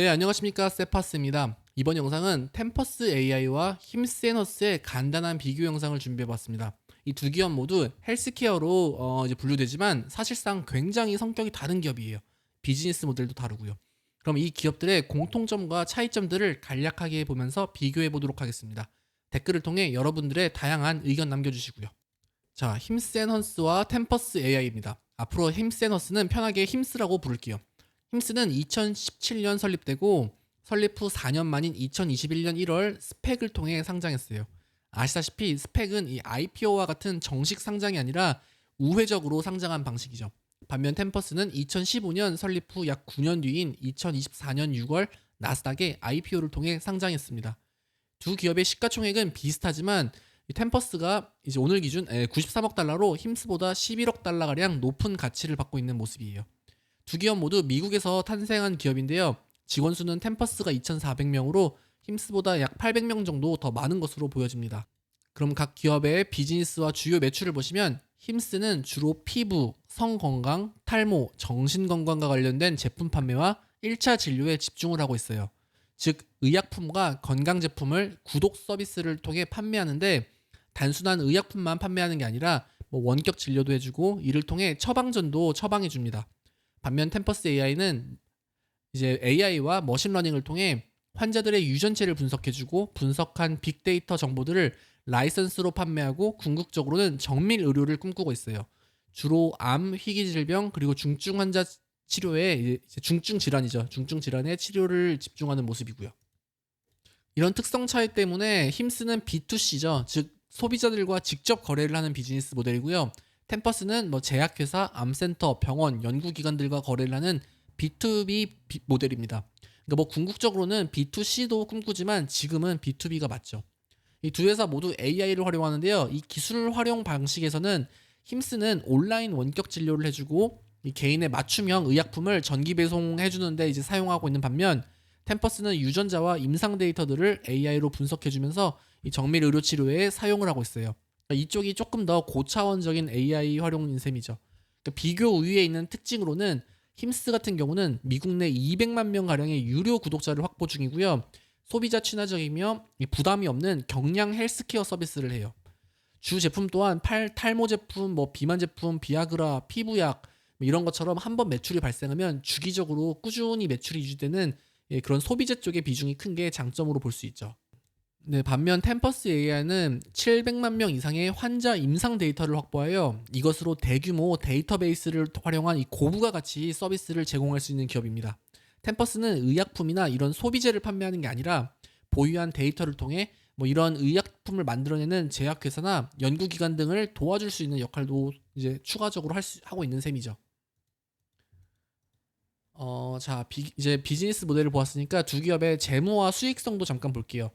네, 안녕하십니까. 세파스입니다. 이번 영상은 템퍼스 AI와 힘스앤허스의 간단한 비교 영상을 준비해봤습니다. 이 두 기업 모두 헬스케어로 이제 분류되지만 사실상 굉장히 성격이 다른 기업이에요. 비즈니스 모델도 다르고요. 그럼 이 기업들의 공통점과 차이점들을 간략하게 보면서 비교해 보도록 하겠습니다. 댓글을 통해 여러분들의 다양한 의견 남겨주시고요. 자, 힘스앤허스와 템퍼스 AI입니다. 앞으로 힘스앤허스는 편하게 힘스라고 부를게요. 힘스는 2017년 설립되고 설립 후 4년 만인 2021년 1월 스펙을 통해 상장했어요. 아시다시피 스펙은 이 IPO와 같은 정식 상장이 아니라 우회적으로 상장한 방식이죠. 반면 템퍼스는 2015년 설립 후 약 9년 뒤인 2024년 6월 나스닥에 IPO를 통해 상장했습니다. 두 기업의 시가총액은 비슷하지만 템퍼스가 이제 오늘 기준 93억 달러로 힘스보다 11억 달러가량 높은 가치를 받고 있는 모습이에요. 두 기업 모두 미국에서 탄생한 기업인데요. 직원 수는 템퍼스가 2,400명으로 힘스보다 약 800명 정도 더 많은 것으로 보여집니다. 그럼 각 기업의 비즈니스와 주요 매출을 보시면 힘스는 주로 피부, 성건강, 탈모, 정신건강과 관련된 제품 판매와 1차 진료에 집중을 하고 있어요. 즉 의약품과 건강제품을 구독 서비스를 통해 판매하는데 단순한 의약품만 판매하는 게 아니라 원격 진료도 해주고 이를 통해 처방전도 처방해줍니다. 반면 템퍼스 AI는 이제 AI와 머신러닝을 통해 환자들의 유전체를 분석해주고 분석한 빅데이터 정보들을 라이선스로 판매하고 궁극적으로는 정밀 의료를 꿈꾸고 있어요. 주로 암, 희귀질병 그리고 중증 환자 치료에 이제 중증 질환이죠. 중증 질환의 치료를 집중하는 모습이고요. 이런 특성 차이 때문에 힘쓰는 B2C죠. 즉 소비자들과 직접 거래를 하는 비즈니스 모델이고요. 템퍼스는 제약회사, 암센터, 병원, 연구기관들과 거래를 하는 B2B 모델입니다. 그러니까 궁극적으로는 B2C도 꿈꾸지만 지금은 B2B가 맞죠. 이 두 회사 모두 AI를 활용하는데요. 이 기술 활용 방식에서는 힘쓰는 온라인 원격 진료를 해주고 이 개인의 맞춤형 의약품을 전기 배송해주는데 이제 사용하고 있는 반면 템퍼스는 유전자와 임상 데이터들을 AI로 분석해주면서 이 정밀 의료 치료에 사용을 하고 있어요. 그러니까 이쪽이 조금 더 고차원적인 AI 활용인 셈이죠. 그러니까 비교 우위에 있는 특징으로는 힘스 같은 경우는 미국 내 200만 명 가량의 유료 구독자를 확보 중이고요. 소비자 친화적이며 부담이 없는 경량 헬스케어 서비스를 해요. 주 제품 또한 탈모 제품, 비만 제품, 비아그라, 피부약 이런 것처럼 한번 매출이 발생하면 주기적으로 꾸준히 매출이 유지되는 그런 소비재 쪽의 비중이 큰 게 장점으로 볼 수 있죠. 네, 반면 템퍼스 AI는 700만 명 이상의 환자 임상 데이터를 확보하여 이것으로 대규모 데이터베이스를 활용한 이 고부가 가치 서비스를 제공할 수 있는 기업입니다. 템퍼스는 의약품이나 이런 소비재를 판매하는 게 아니라 보유한 데이터를 통해 이런 의약품을 만들어내는 제약회사나 연구기관 등을 도와줄 수 있는 역할도 이제 추가적으로 하고 있는 셈이죠. 자, 이제 비즈니스 모델을 보았으니까 두 기업의 재무와 수익성도 잠깐 볼게요.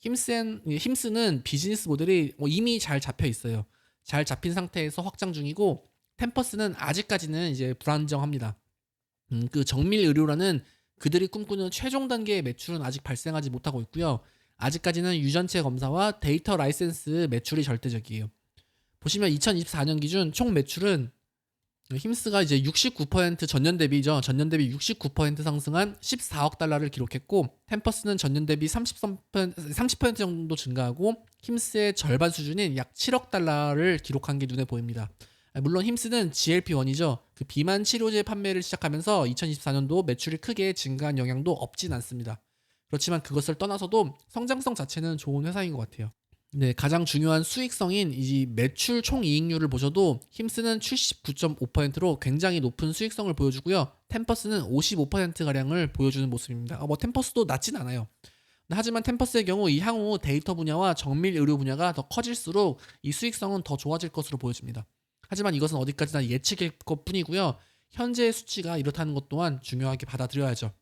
힘스는 비즈니스 모델이 이미 잘 잡혀 있어요. 잘 잡힌 상태에서 확장 중이고 템퍼스는 아직까지는 이제 불안정합니다. 그 정밀 의료라는 그들이 꿈꾸는 최종 단계의 매출은 아직 발생하지 못하고 있고요. 아직까지는 유전체 검사와 데이터 라이센스 매출이 절대적이에요. 보시면 2024년 기준 총 매출은 힘스가 이제 69% 전년 대비죠. 전년 대비 69% 상승한 14억 달러를 기록했고 템퍼스는 전년 대비 30% 정도 증가하고 힘스의 절반 수준인 약 7억 달러를 기록한 게 눈에 보입니다. 물론 힘스는 GLP-1이죠. 그 비만 치료제 판매를 시작하면서 2024년도 매출이 크게 증가한 영향도 없진 않습니다. 그렇지만 그것을 떠나서도 성장성 자체는 좋은 회사인 것 같아요. 네, 가장 중요한 수익성인 이 매출 총이익률을 보셔도 힘스는 79.5%로 굉장히 높은 수익성을 보여주고요. 템퍼스는 55%가량을 보여주는 모습입니다. 템퍼스도 낮진 않아요. 하지만 템퍼스의 경우 이 향후 데이터 분야와 정밀 의료 분야가 더 커질수록 이 수익성은 더 좋아질 것으로 보여집니다. 하지만 이것은 어디까지나 예측일 것 뿐이고요. 현재의 수치가 이렇다는 것 또한 중요하게 받아들여야죠.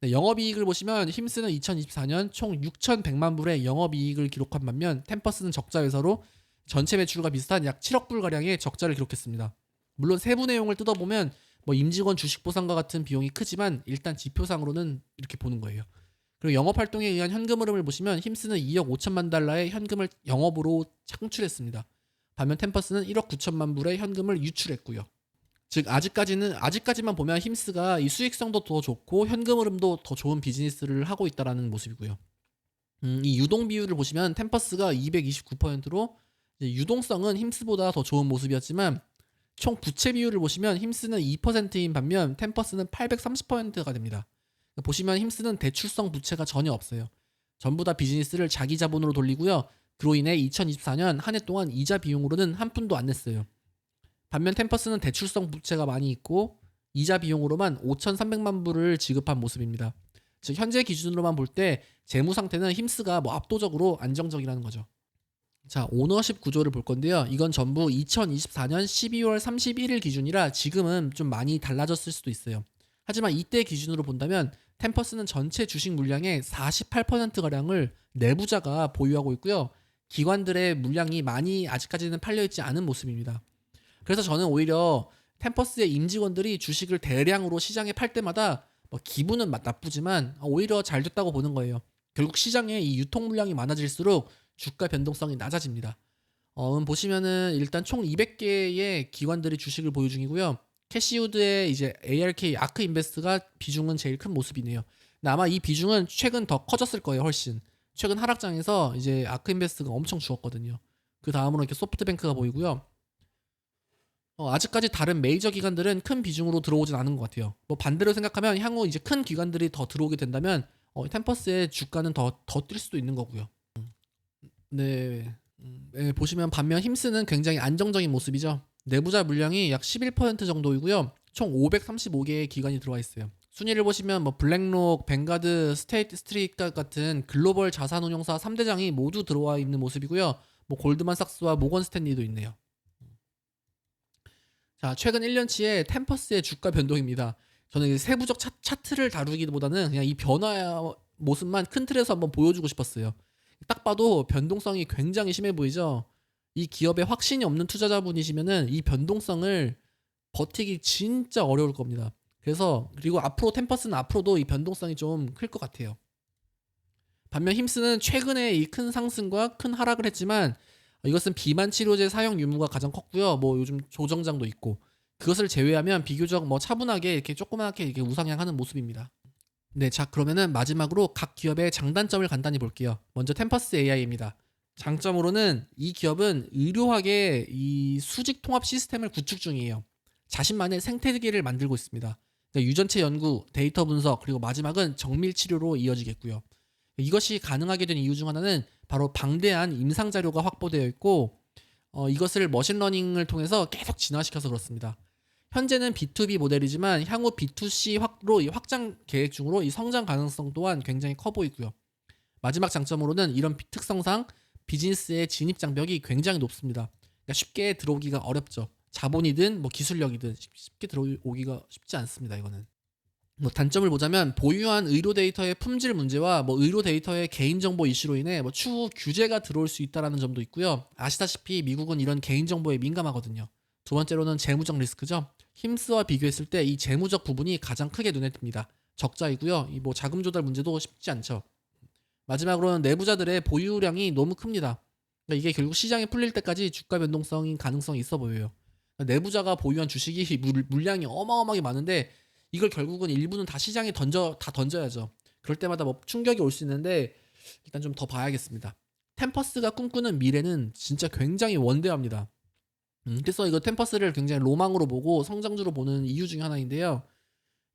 네, 영업이익을 보시면 힘스는 2024년 총 6,100만 불의 영업이익을 기록한 반면 템퍼스는 적자 회사로 전체 매출과 비슷한 약 7억 불가량의 적자를 기록했습니다. 물론 세부 내용을 뜯어보면 임직원 주식 보상과 같은 비용이 크지만 일단 지표상으로는 이렇게 보는 거예요. 그리고 영업활동에 의한 현금 흐름을 보시면 힘스는 2억 5천만 달러의 현금을 영업으로 창출했습니다. 반면 템퍼스는 1억 9천만 불의 현금을 유출했고요. 즉 아직까지만 보면 힘스가 이 수익성도 더 좋고 현금 흐름도 더 좋은 비즈니스를 하고 있다라는 모습이고요. 이 유동 비율을 보시면 템퍼스가 229%로 유동성은 힘스보다 더 좋은 모습이었지만 총 부채 비율을 보시면 힘스는 2%인 반면 템퍼스는 830%가 됩니다. 보시면 힘스는 대출성 부채가 전혀 없어요. 전부 다 비즈니스를 자기 자본으로 돌리고요. 그로 인해 2024년 한 해 동안 이자 비용으로는 한 푼도 안 냈어요. 반면 템퍼스는 대출성 부채가 많이 있고 이자 비용으로만 5,300만 불을 지급한 모습입니다. 즉 현재 기준으로만 볼 때 재무 상태는 힘스가 뭐 압도적으로 안정적이라는 거죠. 자, 오너십 구조를 볼 건데요. 이건 전부 2024년 12월 31일 기준이라 지금은 좀 많이 달라졌을 수도 있어요. 하지만 이때 기준으로 본다면 템퍼스는 전체 주식 물량의 48%가량을 내부자가 보유하고 있고요. 기관들의 물량이 많이 아직까지는 팔려있지 않은 모습입니다. 그래서 저는 오히려 템퍼스의 임직원들이 주식을 대량으로 시장에 팔 때마다 뭐 기분은 나쁘지만 오히려 잘 됐다고 보는 거예요. 결국 시장에 이 유통 물량이 많아질수록 주가 변동성이 낮아집니다. 보시면은 일단 총 200개의 기관들이 주식을 보유 중이고요. 캐시우드의 이제 ARK 아크 인베스트가 비중은 제일 큰 모습이네요. 근데 아마 이 비중은 최근 더 커졌을 거예요, 훨씬. 최근 하락장에서 이제 아크 인베스트가 엄청 죽었거든요. 그 다음으로 이렇게 소프트뱅크가 보이고요. 아직까지 다른 메이저 기관들은 큰 비중으로 들어오진 않은 것 같아요. 뭐 반대로 생각하면 향후 이제 큰 기관들이 더 들어오게 된다면 템퍼스의 주가는 더 뛸 수도 있는 거고요. 네. 네, 보시면 반면 힘스는 굉장히 안정적인 모습이죠. 내부자 물량이 약 11% 정도이고요. 총 535개의 기관이 들어와 있어요. 순위를 보시면 뭐 블랙록, 뱅가드, 스테이트 스트리트 같은 글로벌 자산운용사 3대장이 모두 들어와 있는 모습이고요. 뭐 골드만삭스와 모건 스탠리도 있네요. 자, 최근 1년치의 템퍼스의 주가 변동입니다. 저는 세부적 차트를 다루기보다는 그냥 이 변화 모습만 큰 틀에서 한번 보여주고 싶었어요. 딱 봐도 변동성이 굉장히 심해 보이죠. 이 기업에 확신이 없는 투자자분이시면은 이 변동성을 버티기 진짜 어려울 겁니다. 그리고 앞으로 템퍼스는 앞으로도 이 변동성이 좀 클 것 같아요. 반면 힘스는 최근에 이 큰 상승과 큰 하락을 했지만 이것은 비만 치료제 사용 유무가 가장 컸고요. 뭐 요즘 조정장도 있고 그것을 제외하면 비교적 뭐 차분하게 이렇게 조그맣게 이렇게 우상향하는 모습입니다. 네, 자 그러면은 마지막으로 각 기업의 장단점을 간단히 볼게요. 먼저 템퍼스 AI입니다. 장점으로는 이 기업은 의료학의 이 수직 통합 시스템을 구축 중이에요. 자신만의 생태계를 만들고 있습니다. 그러니까 유전체 연구, 데이터 분석, 그리고 마지막은 정밀 치료로 이어지겠고요. 이것이 가능하게 된 이유 중 하나는 바로 방대한 임상 자료가 확보되어 있고 이것을 머신러닝을 통해서 계속 진화시켜서 그렇습니다. 현재는 B2B 모델이지만 향후 B2C로 확장 계획 중으로 이 성장 가능성 또한 굉장히 커 보이고요. 마지막 장점으로는 이런 특성상 비즈니스의 진입 장벽이 굉장히 높습니다. 그러니까 쉽게 들어오기가 어렵죠. 자본이든 뭐 기술력이든 쉽게 들어오기가 쉽지 않습니다. 이거는. 뭐 단점을 보자면 보유한 의료 데이터의 품질 문제와 뭐 의료 데이터의 개인정보 이슈로 인해 뭐 추후 규제가 들어올 수 있다는 점도 있고요. 아시다시피 미국은 이런 개인정보에 민감하거든요. 두 번째로는 재무적 리스크죠. 힘스와 비교했을 때 이 재무적 부분이 가장 크게 눈에 띕니다. 적자이고요. 이 뭐 자금 조달 문제도 쉽지 않죠. 마지막으로는 내부자들의 보유량이 너무 큽니다. 그러니까 이게 결국 시장이 풀릴 때까지 주가 변동성인 가능성이 있어 보여요. 그러니까 내부자가 보유한 주식이 물량이 어마어마하게 많은데 이걸 결국은 일부는 다 시장에 던져야죠. 그럴 때마다 뭐 충격이 올 수 있는데 일단 좀 더 봐야겠습니다. 템퍼스가 꿈꾸는 미래는 진짜 굉장히 원대합니다. 그래서 이거 템퍼스를 굉장히 로망으로 보고 성장주로 보는 이유 중에 하나인데요.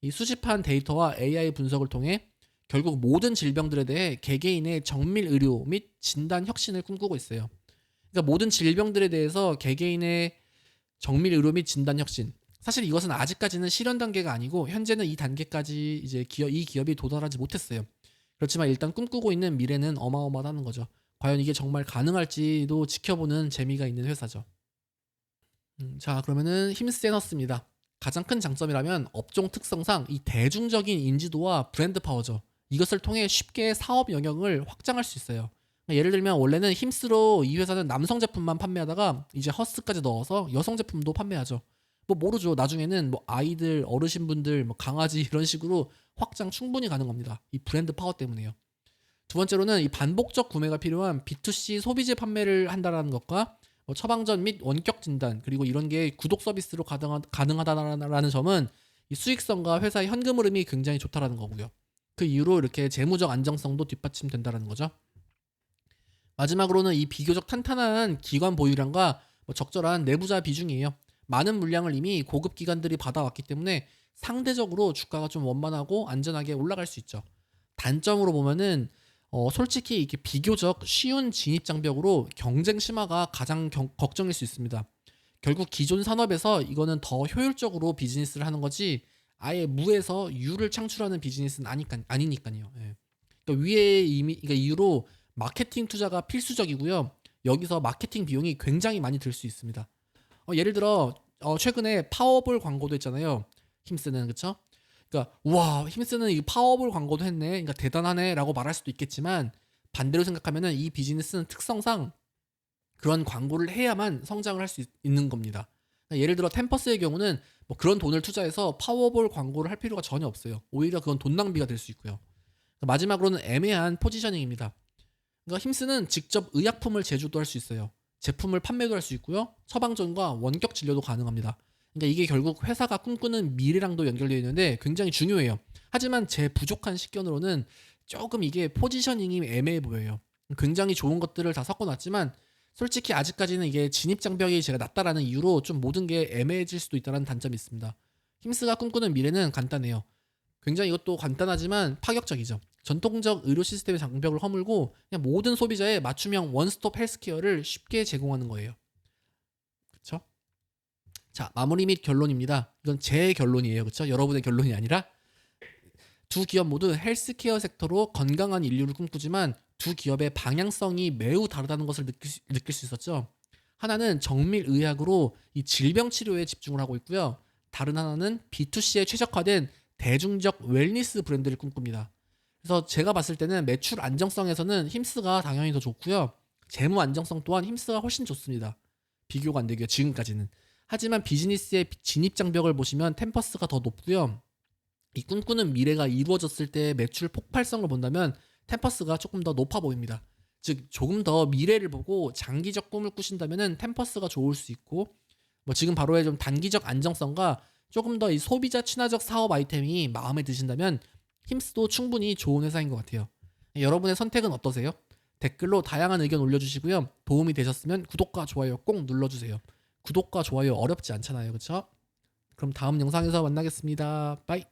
이 수집한 데이터와 AI 분석을 통해 결국 모든 질병들에 대해 개개인의 정밀 의료 및 진단 혁신을 꿈꾸고 있어요. 그러니까 모든 질병들에 대해서 개개인의 정밀 의료 및 진단 혁신. 사실 이것은 아직까지는 실현 단계가 아니고 현재는 이 단계까지 이제 이 기업이 도달하지 못했어요. 그렇지만 일단 꿈꾸고 있는 미래는 어마어마하다는 거죠. 과연 이게 정말 가능할지도 지켜보는 재미가 있는 회사죠. 자 그러면은 힘세너스입니다. 가장 큰 장점이라면 업종 특성상 이 대중적인 인지도와 브랜드 파워죠. 이것을 통해 쉽게 사업 영역을 확장할 수 있어요. 예를 들면 원래는 힘스로 이 회사는 남성 제품만 판매하다가 이제 허스까지 넣어서 여성 제품도 판매하죠. 뭐 모르죠. 나중에는 뭐 아이들, 어르신분들, 뭐 강아지 이런 식으로 확장 충분히 가는 겁니다. 이 브랜드 파워 때문에요. 두 번째로는 이 반복적 구매가 필요한 B2C 소비재 판매를 한다라는 것과 처방전 및 원격 진단 그리고 이런 게 구독 서비스로 가능하다라는 점은 이 수익성과 회사의 현금 흐름이 굉장히 좋다라는 거고요. 그 이후로 이렇게 재무적 안정성도 뒷받침된다라는 거죠. 마지막으로는 이 비교적 탄탄한 기관 보유량과 적절한 내부자 비중이에요. 많은 물량을 이미 고급 기관들이 받아왔기 때문에 상대적으로 주가가 좀 원만하고 안전하게 올라갈 수 있죠. 단점으로 보면은 솔직히 이게 비교적 쉬운 진입 장벽으로 경쟁 심화가 가장 걱정일 수 있습니다. 결국 기존 산업에서 이거는 더 효율적으로 비즈니스를 하는 거지 아예 무에서 유를 창출하는 비즈니스는 아니니까요. 예. 그러니까 위에 그러니까 이유로 마케팅 투자가 필수적이고요. 여기서 마케팅 비용이 굉장히 많이 들 수 있습니다. 예를 들어 최근에 파워볼 광고도 했잖아요. 힘쓰는 그쵸? 그러니까 우와 힘쓰는 이 파워볼 광고도 했네. 그러니까 대단하네라고 말할 수도 있겠지만 반대로 생각하면은 이 비즈니스는 특성상 그런 광고를 해야만 성장을 할 수 있는 겁니다. 그러니까 예를 들어 템퍼스의 경우는 뭐 그런 돈을 투자해서 파워볼 광고를 할 필요가 전혀 없어요. 오히려 그건 돈 낭비가 될 수 있고요. 마지막으로는 애매한 포지셔닝입니다. 그러니까 힘쓰는 직접 의약품을 제조도 할 수 있어요. 제품을 판매도 할 수 있고요. 처방전과 원격 진료도 가능합니다. 그러니까 이게 결국 회사가 꿈꾸는 미래랑도 연결되어 있는데 굉장히 중요해요. 하지만 제 부족한 식견으로는 조금 이게 포지셔닝이 애매해 보여요. 굉장히 좋은 것들을 다 섞어놨지만 솔직히 아직까지는 이게 진입 장벽이 제가 낮다라는 이유로 좀 모든 게 애매해질 수도 있다는 단점이 있습니다. 힘스가 꿈꾸는 미래는 간단해요. 굉장히 이것도 간단하지만 파격적이죠. 전통적 의료 시스템의 장벽을 허물고 그냥 모든 소비자의 맞춤형 원스톱 헬스케어를 쉽게 제공하는 거예요. 그렇죠? 자, 마무리 및 결론입니다. 이건 제 결론이에요. 그렇죠? 여러분의 결론이 아니라 두 기업 모두 헬스케어 섹터로 건강한 인류를 꿈꾸지만 두 기업의 방향성이 매우 다르다는 것을 느낄 수 있었죠. 하나는 정밀의학으로 이 질병 치료에 집중을 하고 있고요. 다른 하나는 B2C에 최적화된 대중적 웰니스 브랜드를 꿈꿉니다. 그래서 제가 봤을 때는 매출 안정성에서는 힘스가 당연히 더 좋고요. 재무 안정성 또한 힘스가 훨씬 좋습니다. 비교가 안 되고요. 지금까지는. 하지만 비즈니스의 진입 장벽을 보시면 템퍼스가 더 높고요. 이 꿈꾸는 미래가 이루어졌을 때 매출 폭발성을 본다면 템퍼스가 조금 더 높아 보입니다. 즉 조금 더 미래를 보고 장기적 꿈을 꾸신다면은 템퍼스가 좋을 수 있고 뭐 지금 바로의 좀 단기적 안정성과 조금 더 이 소비자 친화적 사업 아이템이 마음에 드신다면 힘스도 충분히 좋은 회사인 것 같아요. 여러분의 선택은 어떠세요? 댓글로 다양한 의견 올려주시고요. 도움이 되셨으면 구독과 좋아요 꼭 눌러주세요. 구독과 좋아요 어렵지 않잖아요. 그렇죠? 그럼 다음 영상에서 만나겠습니다. 빠이.